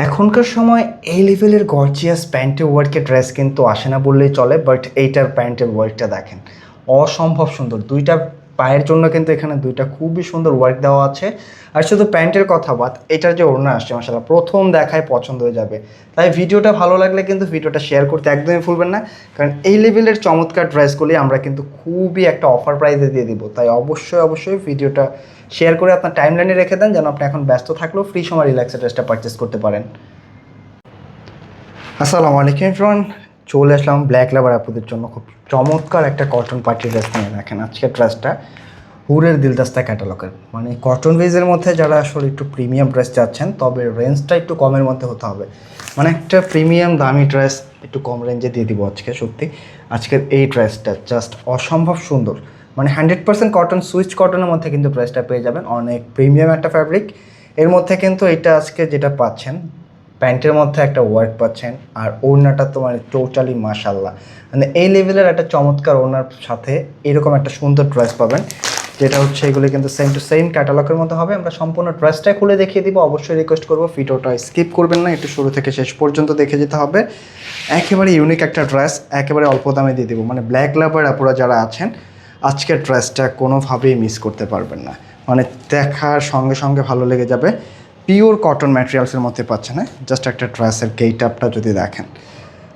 এখনকার সময় এই লেভেলের গর্জিয়াস প্যান্টের ওয়ার্কের ড্রেস কিন্তু আসে না বললেই চলে, বাট এইটার প্যান্টের ওয়ার্কটা দেখেন, অসম্ভব সুন্দর। দুইটা পায়ের জন্য কিন্তু এখানে দুইটা খুবই সুন্দর ওয়ার্ক দেওয়া আছে। আর শুধু প্যান্টের কথা বাদ, এটার যে ওড়না আসছে মাশাআল্লাহ প্রথম দেখায় পছন্দ হয়ে যাবে। তাই ভিডিওটা ভালো লাগলে কিন্তু ভিডিওটা শেয়ার করতে একদমই ভুলবেন না, কারণ এই লেভেলের চমৎকার ড্রেসগুলি আমরা কিন্তু খুবই একটা অফার প্রাইসে দিয়ে দিব। তাই অবশ্যই ভিডিওটা শেয়ার করে আপনার টাইমলাইনে রেখে দেন, যেন আপনি এখন ব্যস্ত থাকলেও ফ্রি সময় রিল্যাক্সের ড্রেসটা পারচেস করতে পারেন। আসসালামু আলাইকুম এভরিওয়ান, চলে আসলাম ব্ল্যাক লাভার আপুদের জন্য খুব চমৎকার একটা কটন পার্টি ড্রেস নিয়ে। দেখেন আজকের ড্রেসটা হুরের দিলদাস্তা ক্যাটালগের, মানে কটন বেজের মধ্যে যারা আসলে একটু প্রিমিয়াম ড্রেস চাচ্ছেন, তবে রেঞ্জটা একটু কমের মধ্যে হতে হবে। মানে একটা প্রিমিয়াম দামি ড্রেস একটু কম রেঞ্জে দিয়ে দিব আজকে। সত্যি আজকের এই ড্রেসটা জাস্ট অসম্ভব সুন্দর, মানে 100% কটন, সুইচ কটনের মধ্যে কিন্তু ড্রেসটা পেয়ে যাবেন। অনেক প্রিমিয়াম একটা ফ্যাব্রিক এর মধ্যে কিন্তু এটা আজকে যেটা পাচ্ছেন, প্যান্টের মধ্যে একটা ওয়ার্ক পাচ্ছেন, আর ওড়নাটা তো মানে টোটালি মাশাল্লাহ, মানে এই লেভেলের একটা চমৎকার ওড়নার সাথে এরকম একটা সুন্দর ড্রেস পাবেন, যেটা হচ্ছে এগুলো কিন্তু সেম টু সেম ক্যাটালগের মতো হবে। আমরা সম্পূর্ণ ড্রেসটাই খুলে দেখিয়ে দিব। অবশ্যই রিকোয়েস্ট করবো ভিডিওটা স্কিপ করবেন না, একটু শুরু থেকে শেষ পর্যন্ত দেখে যেতে হবে। একেবারে ইউনিক একটা ড্রেস, একেবারে অল্প দামে দিয়ে দিব। মানে ব্ল্যাক লাভার আপুরা যারা আছেন, আজকের ড্রেসটা কোনোভাবেই মিস করতে পারবেন না। মানে দেখার সঙ্গে সঙ্গে ভালো লেগে যাবে। পিওর কটন ম্যাটেরিয়ালসের মধ্যে পাচ্ছেন। হ্যাঁ, জাস্ট একটা ড্রেসের গেট আপটা যদি দেখেন,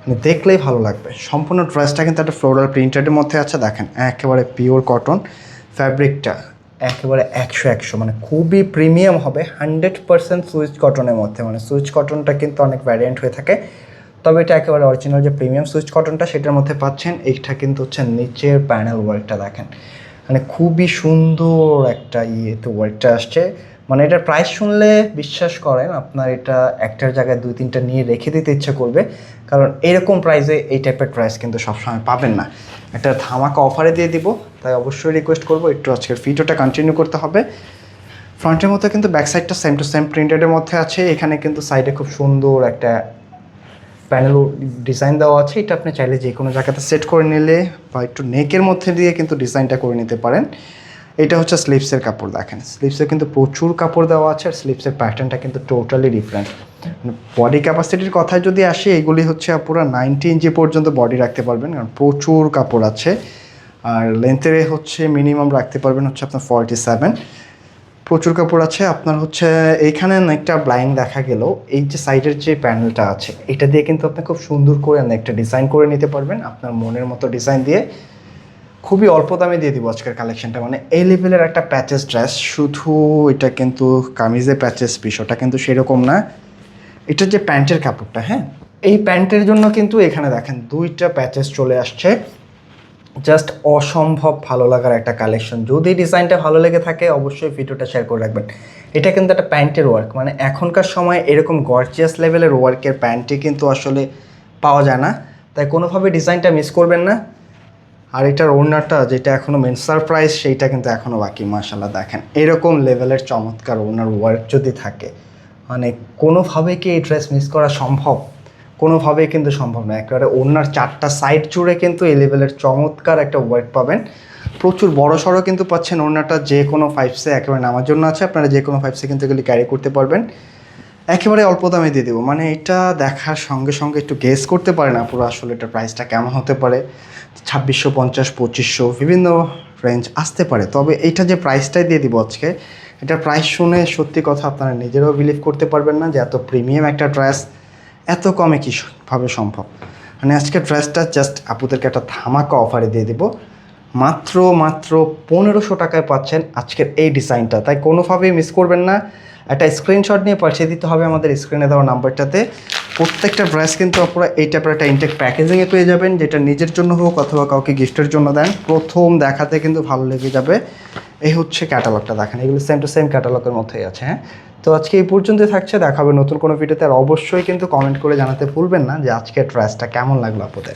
মানে দেখলেই ভালো লাগবে। সম্পূর্ণ ড্রেসটা কিন্তু একটা ফ্লোরাল প্রিন্টেডের মধ্যে আছে। দেখেন একেবারে পিওর কটন, ফ্যাব্রিকটা একেবারে 100 মানে খুবই প্রিমিয়াম হবে। 100% সুইচ কটনের মধ্যে, মানে সুইচ কটনটা কিন্তু অনেক ভ্যারিয়েন্ট হয়ে থাকে, তবে এটা একেবারে অরিজিনাল যে প্রিমিয়াম সুইচ কটনটা সেটার মধ্যে পাচ্ছেন। এইটা কিন্তু হচ্ছে নিচের প্যানেল ওয়ার্কটা দেখেন, মানে খুবই সুন্দর একটা ইয়েতে ওয়ার্কটা আসছে। মানে এটার প্রাইস শুনলে বিশ্বাস করেন আপনার এটা একটার জায়গায় 2-3টা নিয়ে রেখে দিতে ইচ্ছা করবে, কারণ এরকম প্রাইসে এই টাইপের ড্রেস কিন্তু সবসময় পাবেন না। একটা ধামাকা অফারে দিয়ে দিব, তাই অবশ্যই রিকোয়েস্ট করবো একটু আজকের ভিডিওটা কন্টিনিউ করতে হবে। ফ্রন্টের মধ্যে কিন্তু ব্যাক সাইডটা সেম টু সেম প্রিন্টেডের মধ্যে আছে। এখানে কিন্তু সাইডে খুব সুন্দর একটা প্যানেল ডিজাইন দেওয়া আছে। এটা আপনি চাইলে যে কোনো জায়গাতে সেট করে নিলে বা একটু নেকের মধ্যে দিয়ে কিন্তু ডিজাইনটা করে নিতে পারেন। এটা হচ্ছে স্লিভসের কাপড়। দেখেন স্লিভসে কিন্তু প্রচুর কাপড় দেওয়া আছে, আর স্লিভসের প্যাটার্নটা কিন্তু টোটালি ডিফারেন্ট। বডি ক্যাপাসিটির কথায় যদি আসি, এগুলি হচ্ছে পুরো 90 ইঞ্চি পর্যন্ত বডি রাখতে পারবেন, কারণ প্রচুর কাপড় আছে। আর লেন্থের হচ্ছে মিনিমাম রাখতে পারবেন হচ্ছে আপনার 47। প্রচুর কাপড় আছে আপনার। হচ্ছে এইখানে একটা ব্লাইন্ড দেখা গেল, এই যে সাইডের যে প্যানেলটা আছে এটা দিয়ে কিন্তু আপনি খুব সুন্দর করে একটা ডিজাইন করে নিতে পারবেন আপনার মনের মতো ডিজাইন দিয়ে। খুবই অল্প দামে দিয়ে দিব আজকের কালেকশনটা। মানে এই লেভেলের একটা প্যাচেস ড্রেস, শুধু এটা কিন্তু কামিজে প্যাচেস পিস, ওটা কিন্তু সেরকম না। এটার যে প্যান্টের কাপড়টা, হ্যাঁ, এই প্যান্টের জন্য কিন্তু এখানে দেখেন দুইটা প্যাচেস চলে আসছে। জাস্ট অসম্ভব ভালো লাগার একটা কালেকশন। যদি ডিজাইনটা ভালো লেগে থাকে অবশ্যই ভিডিওটা শেয়ার করে রাখবেন। এটা কিন্তু একটা প্যান্টের ওয়ার্ক, মানে এখনকার সময় এরকম গর্জিয়াস লেভেলের ওয়ার্কের প্যান্টটি কিন্তু আসলে পাওয়া যায় না, তাই কোনোভাবে ডিজাইনটা মিস করবেন না। আর এটার ওড়নাটা যেটা এখনও মেন সারপ্রাইজ, সেইটা কিন্তু এখনও বাকি। মাশাল্লাহ দেখেন এরকম লেভেলের চমৎকার ওড়নার ওয়ার্ক যদি থাকে, মানে কোনোভাবে কি এই ড্রেস মিস করা সম্ভব? কোনোভাবেই কিন্তু সম্ভব না। একেবারে ওড়নার 4টা সাইড জুড়ে কিন্তু এই লেভেলের চমৎকার একটা ওয়ার্ক পাবেন। প্রচুর বড় সড়ো কিন্তু পাচ্ছেন। ওড়নাটা যে কোনো 5সে একেবারে নামার জন্য আছে, আপনারা যে কোনো 5সে কিন্তু এগুলি ক্যারি করতে পারবেন। একেবারে অল্প দামে দিয়ে দেবো। মানে এটা দেখার সঙ্গে সঙ্গে একটু গেস করতে পারেন পুরো আসলে এটার প্রাইসটা কেমন হতে পারে। 2650, 2500 বিভিন্ন রেঞ্জ আসতে পারে, তবে এইটা যে প্রাইসটাই দিয়ে দিব আজকে, এটার প্রাইস শুনে সত্যি কথা আপনারা নিজেরাও বিলিভ করতে পারবেন না যে এত প্রিমিয়াম একটা ড্রেস এত কমে কীভাবে সম্ভব। মানে আজকে ড্রেসটা জাস্ট আপুদেরকে একটা ধামাকা অফারে দিয়ে দিব। মাত্র 1500 টাকায় পাচ্ছেন আজকের এই ডিজাইনটা, তাই কোনোভাবেই মিস করবেন না। একটা স্ক্রিনশট নিয়ে পাঠিয়ে দিতে হবে আমাদের স্ক্রিনে দেওয়া নাম্বারটাতে। প্রত্যেকটা ড্রেস কিন্তু আপনারা এই টাইপের একটা ইনটেক প্যাকেজিংয়ে পেয়ে যাবেন, যেটা নিজের জন্য হোক অথবা কাউকে গিফটের জন্য দেন, প্রথম দেখাতে কিন্তু ভালো লেগে যাবে। এই হচ্ছে ক্যাটালগটা দেখেন, এগুলো সেম টু সেম ক্যাটালগের মধ্যেই আছে। হ্যাঁ, তো আজকে এই পর্যন্তই থাকছে, দেখা হবে নতুন কোনো ভিডিওতে। আর অবশ্যই কিন্তু কমেন্ট করে জানাতে ভুলবেন না যে আজকের ড্রেসটা কেমন লাগলো আপনাদের।